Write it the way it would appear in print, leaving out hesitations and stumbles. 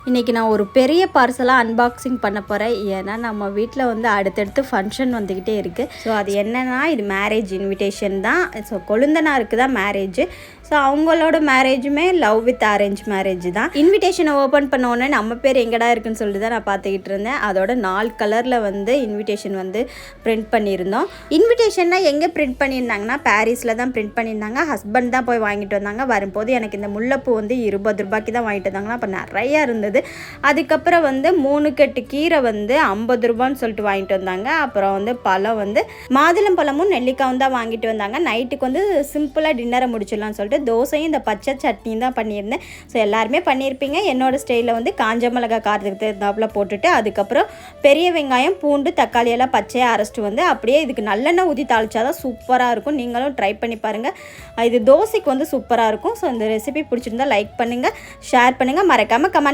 இன்றைக்கி நான் ஒரு பெரிய பார்சலாக அன்பாக்சிங் பண்ண போகிறேன். ஏன்னா நம்ம வீட்டில் வந்து அடுத்தடுத்து ஃபங்க்ஷன் வந்துக்கிட்டே இருக்குது. ஸோ அது என்னென்னா, இது மேரேஜ் இன்விடேஷன் தான். ஸோ கொழுந்தனாருக்கு தான் மேரேஜ். ஸோ அவங்களோட மேரேஜுமே லவ் வித் அரேஞ்ச் மேரேஜ் தான். இன்விடேஷனை ஓப்பன் பண்ண உடனே நம்ம பேர் எங்கடா இருக்குன்னு சொல்லிட்டு தான் நான் பார்த்துக்கிட்டு இருந்தேன். அதோட 4 கலரில் வந்து இன்விடேஷன் வந்து பிரிண்ட் பண்ணியிருந்தோம். இன்விடேஷன்னா எங்கே பிரிண்ட் பண்ணியிருந்தாங்கன்னா, பாரிஸில் தான் பிரிண்ட் பண்ணியிருந்தாங்க. ஹஸ்பண்ட் தான் போய் வாங்கிட்டு வந்தாங்க. வரும்போது எனக்கு இந்த முல்லைப்பூ வந்து 20 ரூபாய்க்கு தான் வாங்கிட்டு வந்தாங்கன்னா, அப்போ நிறையா இருந்தது. அதுக்கப்புறம் வந்து 3 கட்டு கீரை வந்து 50 ரூபான்னு சொல்லிட்டு வாங்கிட்டு வந்தாங்க. அப்புறம் வந்து பழம் வந்து மாதுளம் பழமும் நெல்லிக்காயும் தான் வாங்கிட்டு வந்தாங்க. நைட்டுக்கு வந்து சிம்பிளாக டின்னரை முடிச்சிடலாம்னு சொல்லிட்டு தோசையும் இந்த பச்சை சட்னியும் தான் பண்ணியிருந்தேன். ஸோ எல்லாருமே பண்ணியிருப்பீங்க. என்னோட ஸ்டைலில் வந்து காஞ்ச மிளகாய் காரத்துக்கு தகுந்தாப்புல போட்டுட்டு, அதுக்கப்புறம் பெரிய வெங்காயம், பூண்டு, தக்காளி எல்லாம் பச்சையாக அரைச்சிட்டு வந்து அப்படியே இதுக்கு நல்லெண்ணெய் ஊற்றி தாளிச்சாதான் சூப்பராக இருக்கும். நீங்களும் ட்ரை பண்ணி பாருங்கள். இது தோசைக்கு வந்து சூப்பராக இருக்கும். ஸோ இந்த ரெசிபி பிடிச்சிருந்தா லைக் பண்ணுங்கள், ஷேர் பண்ணுங்கள், மறக்காமல் கமெண்ட்